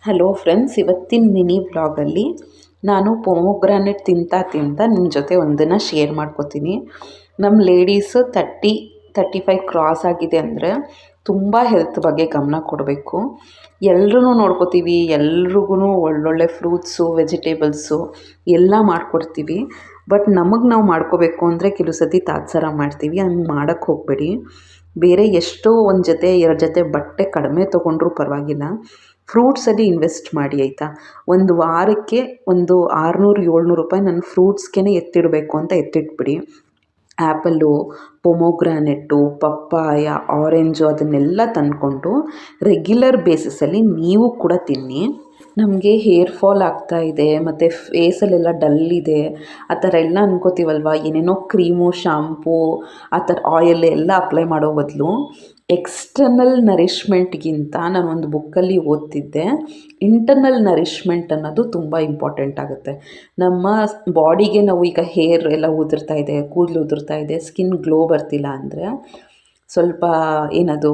Hello friends, ಇವತ್ತಿನ mini ವ್ಲಾಗಲ್ಲಿ ನಾನು ಪೊಮೊಗ್ರಾನೆಟ್ ತಿಂತಾ ನಿಮ್ಮ ಜೊತೆ ಒಂದನ್ನು ಶೇರ್ ಮಾಡ್ಕೋತೀನಿ. ನಮ್ಮ ಲೇಡೀಸು 35 ಕ್ರಾಸ್ ಆಗಿದೆ ಅಂದರೆ ತುಂಬ ಹೆಲ್ತ್ ಬಗ್ಗೆ ಗಮನ ಕೊಡಬೇಕು. ಎಲ್ಲರೂ ನೋಡ್ಕೋತೀವಿ, ಎಲ್ರಿಗೂ ಒಳ್ಳೊಳ್ಳೆ ಫ್ರೂಟ್ಸು, ವೆಜಿಟೇಬಲ್ಸು ಎಲ್ಲ ಮಾಡಿಕೊಡ್ತೀವಿ. ಬಟ್ ನಮಗೆ ನಾವು ಮಾಡ್ಕೋಬೇಕು ಅಂದರೆ ಕೆಲವು ಸತಿ ತಾತ್ಸಾರ ಮಾಡ್ತೀವಿ. ಹಂಗೆ ಮಾಡೋಕ್ಕೆ ಹೋಗಬೇಡಿ. ಬೇರೆ ಎಷ್ಟೋ ಒಂದು ಜೊತೆ 2 ಜೊತೆ ಬಟ್ಟೆ ಕಡಿಮೆ ತೊಗೊಂಡ್ರೂ ಪರವಾಗಿಲ್ಲ, ಫ್ರೂಟ್ಸಲ್ಲಿ ಇನ್ವೆಸ್ಟ್ ಮಾಡಿ ಆಯಿತಾ. ಒಂದು ವಾರಕ್ಕೆ ಒಂದು 600-700 ರೂಪಾಯಿ ನನ್ನ ಫ್ರೂಟ್ಸ್ಗೆ ಎತ್ತಿಡಬೇಕು ಅಂತ ಎತ್ತಿಟ್ಬಿಡಿ. ಆ್ಯಪಲ್ಲು, ಪೊಮೊಗ್ರಾನೆಟ್ಟು, ಪಪ್ಪಾಯ, ಆರೆಂಜು ಅದನ್ನೆಲ್ಲ ತಂದ್ಕೊಂಡು ರೆಗ್ಯುಲರ್ ಬೇಸಿಸಲ್ಲಿ ನೀವು ಕೂಡ ತಿನ್ನಿ. ನಮಗೆ ಹೇರ್ ಫಾಲ್ ಆಗ್ತಾಯಿದೆ ಮತ್ತು ಫೇಸಲ್ಲೆಲ್ಲ ಡಲ್ ಇದೆ ಆ ಥರ ಎಲ್ಲ ಅನ್ಕೋತೀವಲ್ವ. ಏನೇನೋ ಕ್ರೀಮು, ಶಾಂಪೂ, ಆ ಥರ ಆಯಿಲ್ ಎಲ್ಲ ಅಪ್ಲೈ ಮಾಡೋ ಬದಲು ಎಕ್ಸ್ಟರ್ನಲ್ ನರಿಷ್ಮೆಂಟ್ಗಿಂತ ನಾನೊಂದು ಬುಕ್ಕಲ್ಲಿ ಓದ್ತಿದ್ದೆ, ಇಂಟರ್ನಲ್ ನರಿಷ್ಮೆಂಟ್ ಅನ್ನೋದು ತುಂಬ ಇಂಪಾರ್ಟೆಂಟ್ ಆಗುತ್ತೆ. ನಮ್ಮ ಬಾಡಿಗೆ ನಾವು ಈಗ ಹೇರ್ ಎಲ್ಲ ಉದುರ್ತಾ ಇದೆ, ಕೂದಲು ಉದುರ್ತಾ ಇದೆ, ಸ್ಕಿನ್ ಗ್ಲೋ ಬರ್ತಿಲ್ಲ ಅಂದರೆ ಸ್ವಲ್ಪ ಏನದು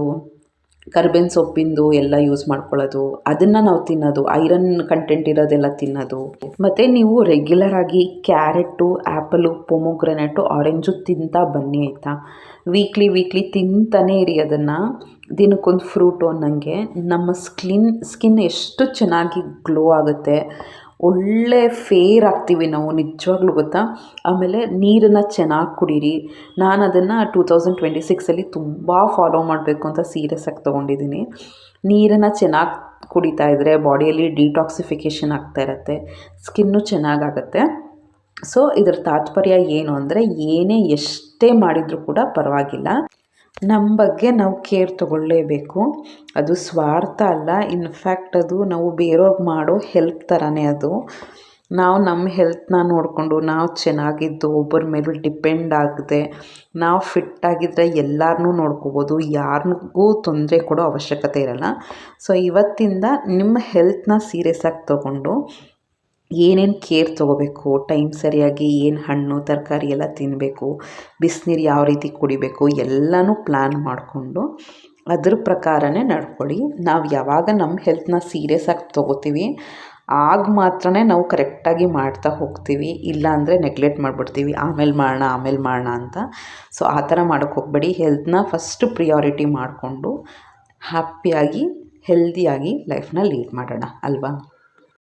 ಕರ್ಬೇವಿನ ಸೊಪ್ಪಿಂದು ಎಲ್ಲ ಯೂಸ್ ಮಾಡ್ಕೊಳ್ಳೋದು, ಅದನ್ನು ನಾವು ತಿನ್ನೋದು, ಐರನ್ ಕಂಟೆಂಟ್ ಇರೋದೆಲ್ಲ ತಿನ್ನೋದು. ಮತ್ತು ನೀವು ರೆಗ್ಯುಲರಾಗಿ ಕ್ಯಾರೆಟು, ಆ್ಯಪಲು, ಪೊಮೊಗ್ರಾನೆಟು, ಆರೆಂಜು ತಿಂತಾ ಬನ್ನಿ ಆಯಿತಾ. ವೀಕ್ಲಿ ತಿಂತಾನೇ ಇರಿ ಅದನ್ನು. ದಿನಕ್ಕೊಂದು ಫ್ರೂಟು ಅನ್ನಂಗೆ ನಮ್ಮ ಸ್ಕಿನ್ ಎಷ್ಟು ಚೆನ್ನಾಗಿ ಗ್ಲೋ ಆಗುತ್ತೆ, ಒಳ್ಳೆ ಫೇರ್ ಆಗ್ತೀವಿ ನಾವು, ನಿಜವಾಗ್ಲೂ ಗೊತ್ತಾ. ಆಮೇಲೆ ನೀರನ್ನು ಚೆನ್ನಾಗಿ ಕುಡೀರಿ. ನಾನು ಅದನ್ನು 2026ಅಲ್ಲಿ ತುಂಬ ಫಾಲೋ ಮಾಡಬೇಕು ಅಂತ ಸೀರಿಯಸ್ ಆಗಿ ತೊಗೊಂಡಿದ್ದೀನಿ. ನೀರನ್ನು ಚೆನ್ನಾಗಿ ಕುಡಿತಾ ಇದ್ದರೆ ಬಾಡಿಯಲ್ಲಿ ಡಿಟಾಕ್ಸಿಫಿಕೇಷನ್ ಆಗ್ತಾ ಇರುತ್ತೆ, ಸ್ಕಿನ್ನು ಚೆನ್ನಾಗಾಗತ್ತೆ. ಸೊ ಇದರ ತಾತ್ಪರ್ಯ ಏನು ಅಂದರೆ, ಎಷ್ಟೇ ಮಾಡಿದರೂ ಕೂಡ ಪರವಾಗಿಲ್ಲ, ನಮ್ಮ ಬಗ್ಗೆ ನಾವು ಕೇರ್ ತೊಗೊಳ್ಳೇಬೇಕು. ಅದು ಸ್ವಾರ್ಥ ಅಲ್ಲ, ಇನ್ಫ್ಯಾಕ್ಟ್ ಅದು ನಾವು ಬೇರೆಯವ್ರಿಗೆ ಮಾಡೋ ಹೆಲ್ಪ್ ಥರನೇ. ಅದು ನಾವು ನಮ್ಮ ಹೆಲ್ತ್ನ ನೋಡಿಕೊಂಡು ನಾವು ಚೆನ್ನಾಗಿದ್ದು ಒಬ್ಬರ ಮೇಲೆ ಡಿಪೆಂಡ್ ಆಗದೆ ನಾವು ಫಿಟ್ಟಾಗಿದ್ದರೆ ಎಲ್ಲರನ್ನೂ ನೋಡ್ಕೋಬೋದು, ಯಾರಿಗೂ ತೊಂದರೆ ಕೊಡೋ ಅವಶ್ಯಕತೆ ಇರಲ್ಲ. ಸೊ ಇವತ್ತಿಂದ ನಿಮ್ಮ ಹೆಲ್ತ್ನ ಸೀರಿಯಸ್ ಆಗಿ ತೊಗೊಂಡು ಏನೇನು ಕೇರ್ ತೊಗೋಬೇಕು, ಟೈಮ್ ಸರಿಯಾಗಿ ಏನು ಹಣ್ಣು ತರಕಾರಿ ಎಲ್ಲ ತಿನ್ನಬೇಕು, ಬಿಸಿನೀರು ಯಾವ ರೀತಿ ಕುಡಿಬೇಕು ಎಲ್ಲನೂ ಪ್ಲ್ಯಾನ್ ಮಾಡಿಕೊಂಡು ಅದ್ರ ಪ್ರಕಾರನೇ ನಡ್ಕೊಳ್ಳಿ. ನಾವು ಯಾವಾಗ ನಮ್ಮ ಹೆಲ್ತ್ನ ಸೀರಿಯಸ್ ಆಗಿ ತೊಗೋತೀವಿ ಆಗ ಮಾತ್ರ ನಾವು ಕರೆಕ್ಟಾಗಿ ಮಾಡ್ತಾ ಹೋಗ್ತೀವಿ. ಇಲ್ಲಾಂದರೆ ನೆಗ್ಲೆಕ್ಟ್ ಮಾಡಿಬಿಡ್ತೀವಿ, ಆಮೇಲೆ ಮಾಡೋಣ ಅಂತ. ಸೊ ಆ ಥರ ಮಾಡೋಕ್ಕೆ ಹೋಗಬೇಡಿ. ಹೆಲ್ತ್ನ ಫಸ್ಟ್ ಪ್ರಿಯಾರಿಟಿ ಮಾಡಿಕೊಂಡು ಹ್ಯಾಪಿಯಾಗಿ ಹೆಲ್ದಿಯಾಗಿ ಲೈಫ್ನ ಲೀಡ್ ಮಾಡೋಣ ಅಲ್ವಾ.